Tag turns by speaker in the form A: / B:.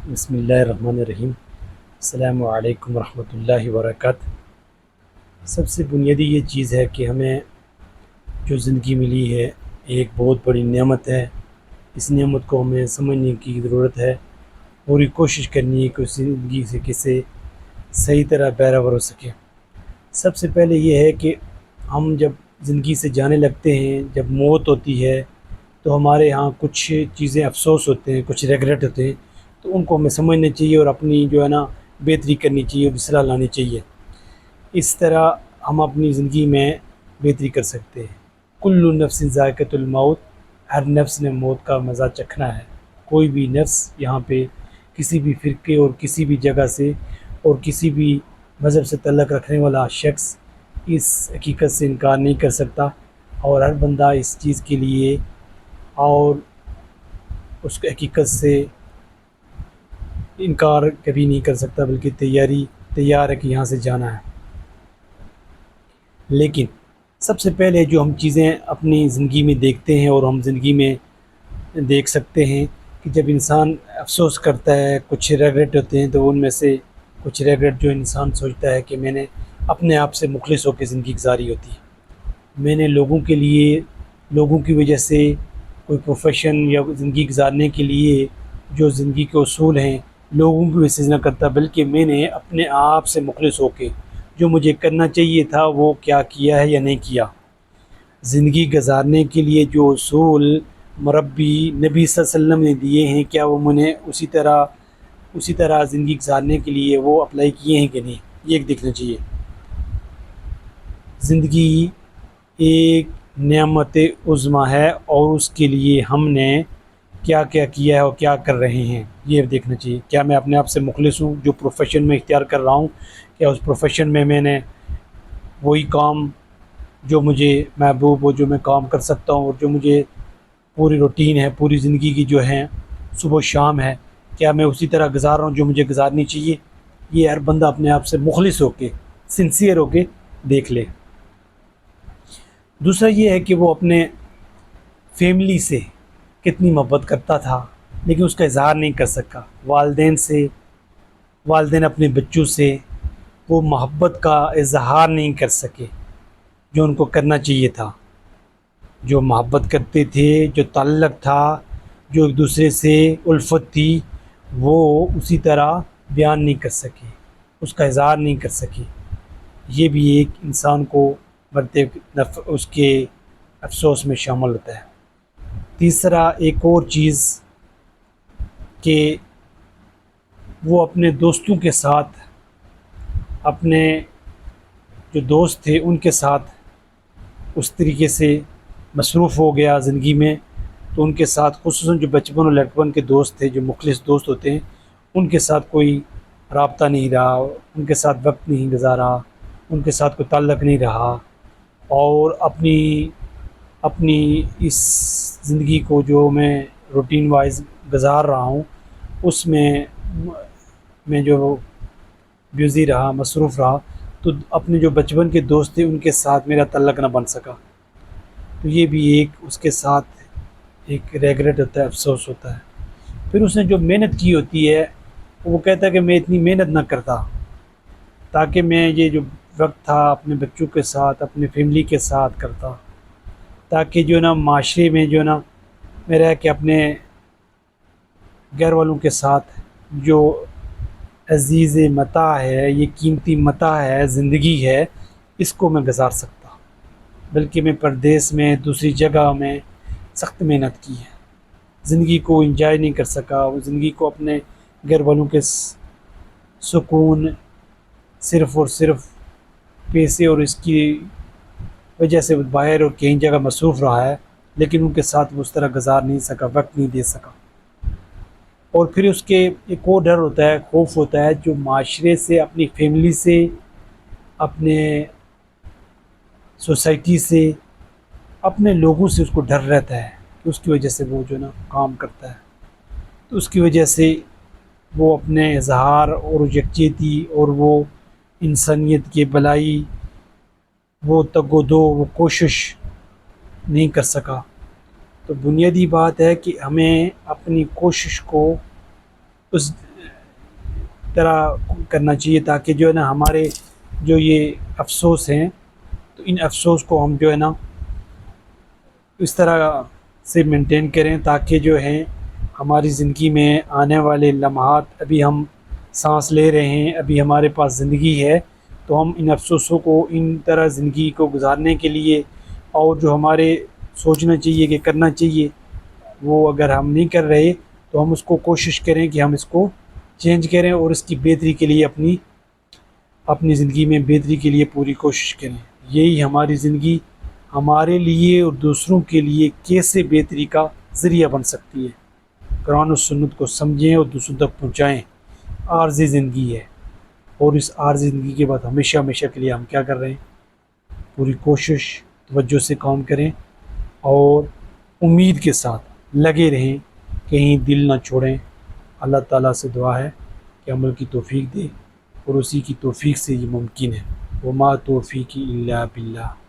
A: بسم اللہ الرحمن الرحیم۔ السلام علیکم ورحمۃ اللہ وبرکاتہ۔ سب سے بنیادی یہ چیز ہے کہ ہمیں جو زندگی ملی ہے ایک بہت بڑی نعمت ہے۔ اس نعمت کو ہمیں سمجھنے کی ضرورت ہے، پوری کوشش کرنی ہے کہ اس زندگی سے کسے صحیح طرح بہرور ہو سکے۔ سب سے پہلے یہ ہے کہ ہم جب زندگی سے جانے لگتے ہیں، جب موت ہوتی ہے تو ہمارے ہاں کچھ چیزیں افسوس ہوتے ہیں، کچھ ریگریٹ ہوتے ہیں، تو ان کو ہمیں سمجھنا چاہیے اور اپنی جو ہے نا بہتری کرنی چاہیے اور اصلاح لانی چاہیے۔ اس طرح ہم اپنی زندگی میں بہتری کر سکتے ہیں۔ کل نفس ذائقۃ الموت، ہر نفس نے موت کا مزہ چکھنا ہے۔ کوئی بھی نفس یہاں پہ کسی بھی فرقے اور کسی بھی جگہ سے اور کسی بھی مذہب سے تعلق رکھنے والا شخص اس حقیقت سے انکار نہیں کر سکتا، اور ہر بندہ اس چیز کے لیے اور اس حقیقت سے انکار کبھی نہیں کر سکتا، بلکہ تیار ہے کہ یہاں سے جانا ہے۔ لیکن سب سے پہلے جو ہم چیزیں اپنی زندگی میں دیکھتے ہیں اور ہم زندگی میں دیکھ سکتے ہیں کہ جب انسان افسوس کرتا ہے، کچھ ریگریٹ ہوتے ہیں، تو ان میں سے کچھ ریگریٹ جو انسان سوچتا ہے کہ میں نے اپنے آپ سے مخلص ہو کے زندگی گزاری ہوتی ہے، میں نے لوگوں کے لیے، لوگوں کی وجہ سے کوئی پروفیشن یا زندگی گزارنے کے لیے جو زندگی کے اصول ہیں لوگوں کی وجہ سے نہ کرتا، بلکہ میں نے اپنے آپ سے مخلص ہو کے جو مجھے کرنا چاہیے تھا وہ کیا کیا ہے یا نہیں کیا۔ زندگی گزارنے کے لیے جو اصول مربی نبی صلی اللہ علیہ وسلم نے دیے ہیں، کیا وہ میں نے اسی طرح زندگی گزارنے کے لیے وہ اپلائی کیے ہیں کہ نہیں، یہ ایک دیکھنا چاہیے۔ زندگی ایک نعمت عظمیٰ ہے اور اس کے لیے ہم نے کیا کیا کیا ہے اور کیا کر رہے ہیں یہ دیکھنا چاہیے۔ کیا میں اپنے آپ سے مخلص ہوں؟ جو پروفیشن میں اختیار کر رہا ہوں، کیا اس پروفیشن میں نے وہی کام جو مجھے محبوب ہو، جو میں کام کر سکتا ہوں، اور جو مجھے پوری روٹین ہے، پوری زندگی کی جو ہے صبح و شام ہے، کیا میں اسی طرح گزار رہا ہوں جو مجھے گزارنی چاہیے؟ یہ ہر بندہ اپنے آپ سے مخلص ہو کے، سنسیئر ہو کے دیکھ لے۔ دوسرا یہ ہے کہ وہ اپنے فیملی سے کتنی محبت کرتا تھا لیکن اس کا اظہار نہیں کر سکا۔ والدین اپنے بچوں سے وہ محبت کا اظہار نہیں کر سکے جو ان کو کرنا چاہیے تھا۔ جو محبت کرتے تھے، جو تعلق تھا، جو ایک دوسرے سے الفت تھی، وہ اسی طرح بیان نہیں کر سکے، اس کا اظہار نہیں کر سکے۔ یہ بھی ایک انسان کو بڑھتے اس کے افسوس میں شامل ہوتا ہے۔ تیسرا ایک اور چیز کہ وہ اپنے دوستوں کے ساتھ، اپنے جو دوست تھے ان کے ساتھ اس طریقے سے مصروف ہو گیا زندگی میں، تو ان کے ساتھ خصوصاً جو بچپن اور لڑکپن کے دوست تھے، جو مخلص دوست ہوتے ہیں، ان کے ساتھ کوئی رابطہ نہیں رہا، ان کے ساتھ وقت نہیں گزارا، ان کے ساتھ کوئی تعلق نہیں رہا، اور اپنی اس زندگی کو جو میں روٹین وائز گزار رہا ہوں اس میں جو بیزی رہا، مصروف رہا، تو اپنے جو بچپن کے دوست تھے ان کے ساتھ میرا تعلق نہ بن سکا۔ تو یہ بھی ایک اس کے ساتھ ایک ریگریٹ ہوتا ہے، افسوس ہوتا ہے۔ پھر اس نے جو محنت کی ہوتی ہے، وہ کہتا ہے کہ میں اتنی محنت نہ کرتا تاکہ میں یہ جو وقت تھا اپنے بچوں کے ساتھ، اپنے فیملی کے ساتھ کرتا، تاکہ جو ہے نا معاشرے میں جو ہے نا میں رہ کے اپنے گھر والوں کے ساتھ جو عزیز متاع ہے، یہ قیمتی متاع ہے، زندگی ہے، اس کو میں گزار سکتا۔ بلکہ میں پردیس میں دوسری جگہ میں سخت محنت کی ہے، زندگی کو انجوائے نہیں کر سکا، وہ زندگی کو اپنے گھر والوں کے سکون صرف اور صرف پیسے اور اس کی وجہ سے باہر اور کہیں جگہ مصروف رہا ہے، لیکن ان کے ساتھ وہ اس طرح گزار نہیں سکا، وقت نہیں دے سکا۔ اور پھر اس کے ایک اور ڈر ہوتا ہے، خوف ہوتا ہے، جو معاشرے سے، اپنی فیملی سے، اپنے سوسائٹی سے، اپنے لوگوں سے اس کو ڈر رہتا ہے کہ اس کی وجہ سے وہ جو نا کام کرتا ہے، تو اس کی وجہ سے وہ اپنے اظہار اور یکجہتی اور وہ انسانیت کی بلائی، وہ تگ و دو، وہ کوشش نہیں کر سکا۔ تو بنیادی بات ہے کہ ہمیں اپنی کوشش کو اس طرح کرنا چاہیے تاکہ جو ہے نا ہمارے جو یہ افسوس ہیں تو ان افسوس کو ہم جو ہے نا اس طرح سے مینٹین کریں تاکہ جو ہے ہماری زندگی میں آنے والے لمحات، ابھی ہم سانس لے رہے ہیں، ابھی ہمارے پاس زندگی ہے، تو ہم ان افسوسوں کو ان طرح زندگی کو گزارنے کے لیے اور جو ہمارے سوچنا چاہیے کہ کرنا چاہیے وہ اگر ہم نہیں کر رہے تو ہم اس کو کوشش کریں کہ ہم اس کو چینج کریں اور اس کی بہتری کے لیے اپنی زندگی میں بہتری کے لیے پوری کوشش کریں۔ یہی ہماری زندگی ہمارے لیے اور دوسروں کے لیے کیسے بہتری کا ذریعہ بن سکتی ہے۔ قرآن و سنت کو سمجھیں اور دوسروں تک پہنچائیں۔ عارضی زندگی ہے اور اس عارضی زندگی کے بعد ہمیشہ ہمیشہ کے لیے ہم کیا کر رہے ہیں؟ پوری کوشش توجہ سے کام کریں اور امید کے ساتھ لگے رہیں، کہیں دل نہ چھوڑیں۔ اللہ تعالیٰ سے دعا ہے کہ عمل کی توفیق دے اور اسی کی توفیق سے یہ ممکن ہے۔ وما توفیقی الا باللہ۔